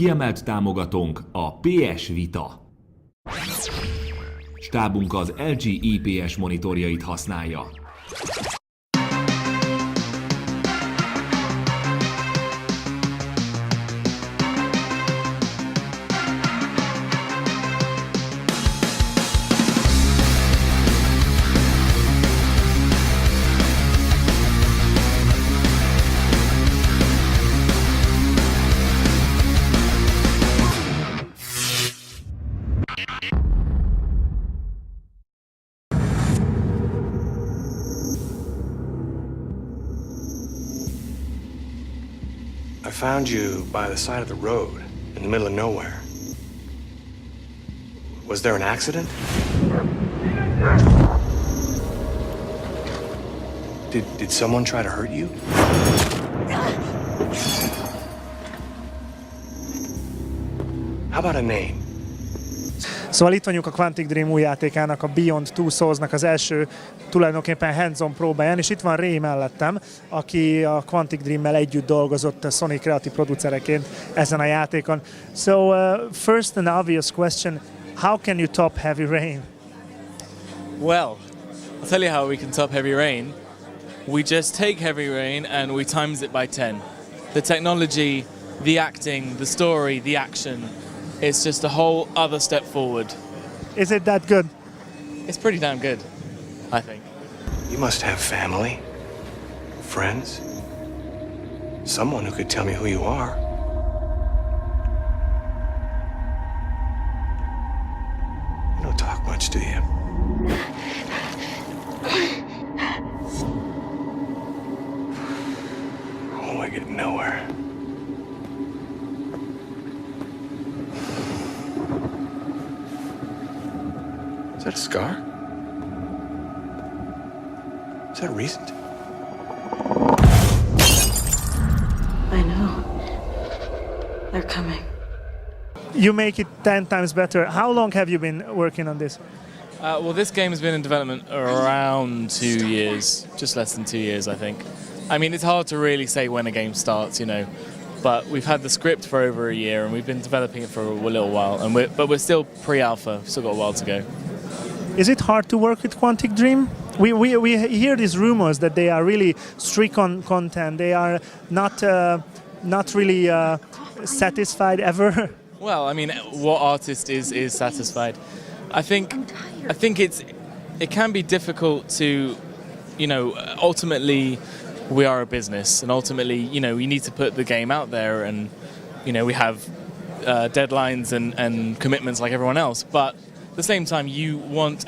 Kiemelt támogatónk a PS Vita. Stábunk az LG IPS monitorjait használja. I found you by the side of the road, in the middle of nowhere. Was there an accident? Did someone try to hurt you? How about a name? Szóval itt vagyunk a Quantic Dream új játékának, a Beyond Two Souls-nak az első tulajdonképpen hands-on próbáján, és itt van Ray mellettem, aki a Quantic Dream-mel együtt dolgozott a Sony kreatív producereként ezen a játékon. So, first an obvious question, how can you top Heavy Rain? Well, I'll tell you how we can top Heavy Rain. We just take Heavy Rain and we times it by 10. The technology, the acting, the story, the action, it's just a whole other step forward. Is it that good? It's pretty damn good, I think. You must have family, friends, someone who could tell me who you are. You don't talk much, do you? Oh, I get nowhere. Is that a scar? Is that recent? I know. They're coming. You make it 10 times better. How long have you been working on this? Well, this game has been in development around 2 years, just less than 2 years, I think. I mean, it's hard to really say when a game starts, you know, but we've had the script for over a year and we've been developing it for a little while, and we're still pre-alpha, still got a while to go. Is it hard to work with Quantic Dream? We hear these rumors that they are really strict on content. They are not really satisfied ever. Well, I mean, what artist is satisfied? I think it can be difficult to, you know, ultimately we are a business, and ultimately, you know, we need to put the game out there, and you know, we have deadlines and commitments like everyone else, but at the same time, you want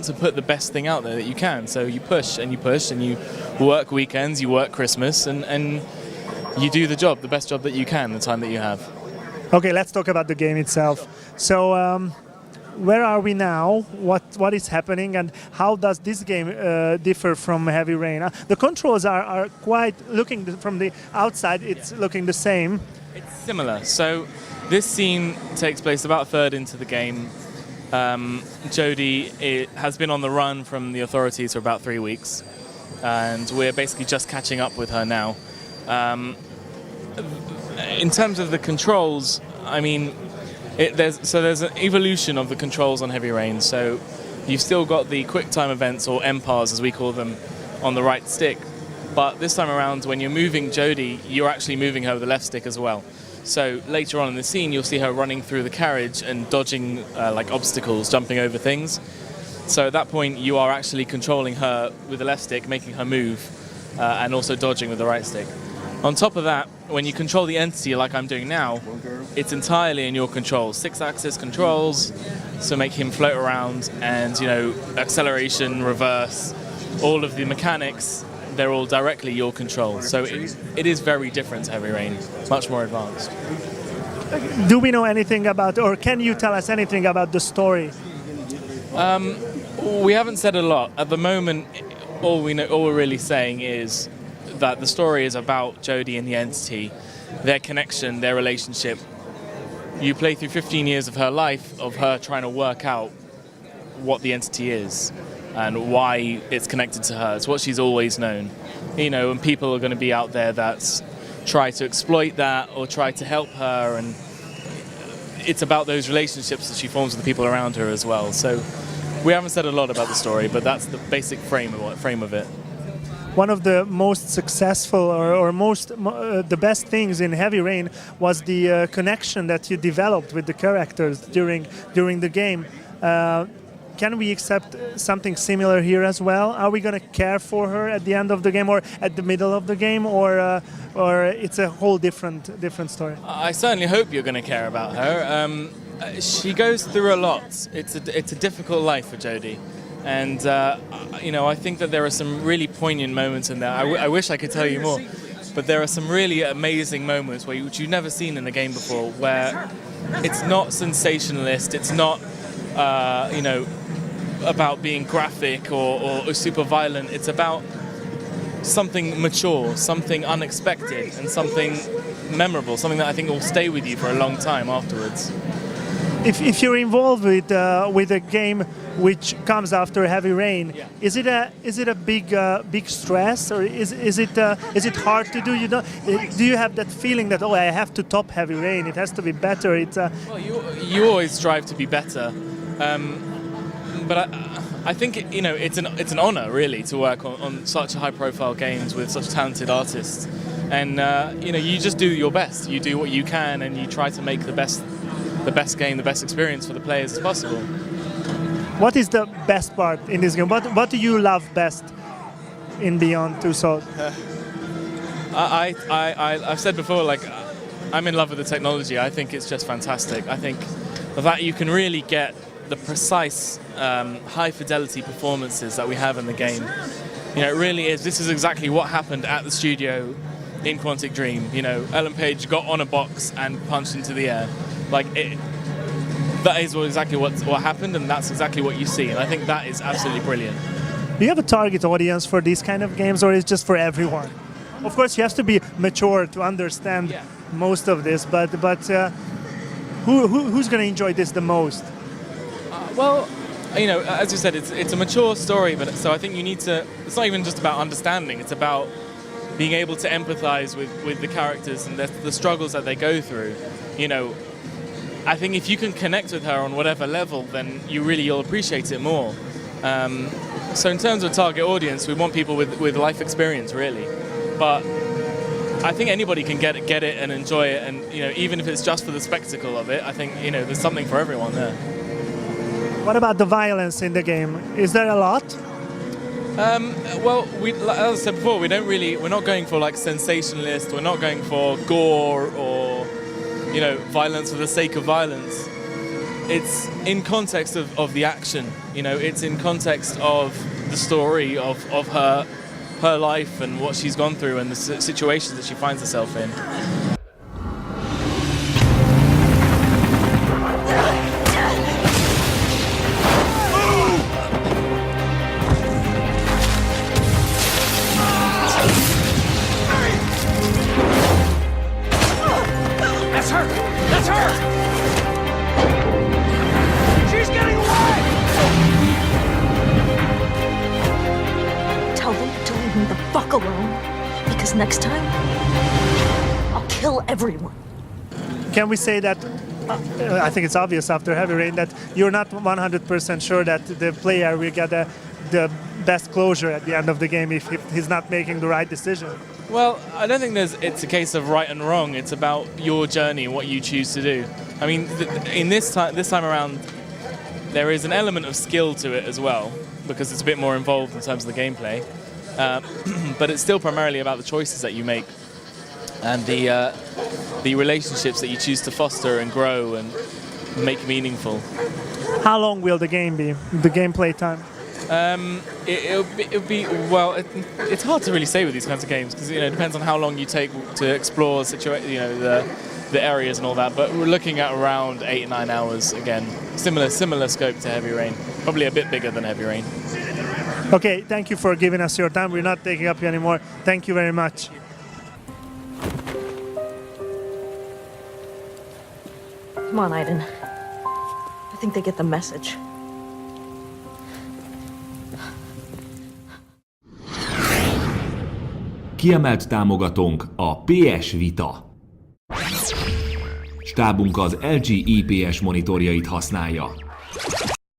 to put the best thing out there that you can. So you push and you push and you work weekends, you work Christmas, and you do the job, the best job that you can, the time that you have. Okay, let's talk about the game itself. So, where are we now? What is happening, and how does this game differ from Heavy Rain? The controls are quite, looking from the outside, it's looking the same. It's similar. So this scene takes place about a third into the game. Jodie has been on the run from the authorities for about 3 weeks, and we're basically just catching up with her now. In terms of the controls, I mean, there's an evolution of the controls on Heavy Rain. So you've still got the quick time events, or MPARs as we call them, on the right stick, but this time around when you're moving Jodie, you're actually moving her with the left stick as well. So later on in the scene, you'll see her running through the carriage and dodging like obstacles, jumping over things. So at that point, you are actually controlling her with the left stick, making her move, and also dodging with the right stick. On top of that, when you control the entity like I'm doing now, it's entirely in your control. 6-axis controls, so make him float around, and you know, acceleration, reverse, all of the mechanics, they're all directly your control. So it is very different to Heavy Rain, much more advanced. Do we know anything about, or can you tell us anything about the story? We haven't said a lot. At the moment, all we're really saying is that the story is about Jodie and the entity, their connection, their relationship. You play through 15 years of her life, of her trying to work out what the entity is and why it's connected to her. It's what she's always known. You know, and people are going to be out there that try to exploit that or try to help her, and it's about those relationships that she forms with the people around her as well. So we haven't said a lot about the story, but that's the basic frame of it. One of the most successful or the best things in Heavy Rain was the connection that you developed with the characters during the game. Can we accept something similar here as well? Are we going to care for her at the end of the game or at the middle of the game, or it's a whole different story? I certainly hope you're going to care about her. She goes through a lot. It's a difficult life for Jodie. And, I think that there are some really poignant moments in there. I wish I could tell you more, but there are some really amazing moments which you've never seen in the game before, where it's not sensationalist, it's not, about being graphic or super violent. It's about something mature, something unexpected, and something memorable, something that I think will stay with you for a long time afterwards. If you're involved with a game which comes after Heavy Rain, yeah. is it a big stress, or is it hard to do? Do you have that feeling that, I have to top Heavy Rain, it has to be better? Well, you always strive to be better, but I think it's an honor really to work on such high-profile games with such talented artists, and you just do your best. You do what you can, and you try to make the best game, the best experience for the players as possible. What is the best part in this game? What do you love best in Beyond Two Souls? I've said before, I'm in love with the technology. I think it's just fantastic. I think that you can really get the precise, high-fidelity performances that we have in the game. It really is. This is exactly what happened at the studio in Quantic Dream. Ellen Page got on a box and punched into the air. That is exactly what happened, and that's exactly what you see, and I think that is absolutely brilliant. Do you have a target audience for these kind of games, or is it just for everyone? Of course, you have to be mature to understand most of this, but who's going to enjoy this the most? Well, as you said, it's a mature story, but so I think you need to. It's not even just about understanding; it's about being able to empathize with the characters and the struggles that they go through. I think if you can connect with her on whatever level, then you'll appreciate it more. So in terms of target audience, we want people with life experience, really. But I think anybody can get it and enjoy it, and even if it's just for the spectacle of it, I think there's something for everyone there. What about the violence in the game? Is there a lot? Well, as I said before, we're not going for sensationalist. We're not going for gore or violence for the sake of violence. It's in context of the action. It's in context of the story of her life and what she's gone through and the situations that she finds herself in. That's her! She's getting away! Tell them to leave me the fuck alone, because next time, I'll kill everyone. Can we say that, I think it's obvious after Heavy Rain, that you're not 100% sure that the player will get the best closure at the end of the game if he's not making the right decision? Well, I don't think it's a case of right and wrong. It's about your journey and what you choose to do. I mean, this time around, there is an element of skill to it as well, because it's a bit more involved in terms of the gameplay. But it's still primarily about the choices that you make and the relationships that you choose to foster and grow and make meaningful. How long will the game be? The gameplay time? It'll be well. It's hard to really say with these kinds of games because it depends on how long you take to explore the areas and all that. But we're looking at around 8 or 9 hours again. Similar scope to Heavy Rain. Probably a bit bigger than Heavy Rain. Okay, thank you for giving us your time. We're not taking up you anymore. Thank you very much. Come on, Aiden. I think they get the message. Kiemelt támogatónk a PS Vita. Stábunk az LG IPS monitorjait használja.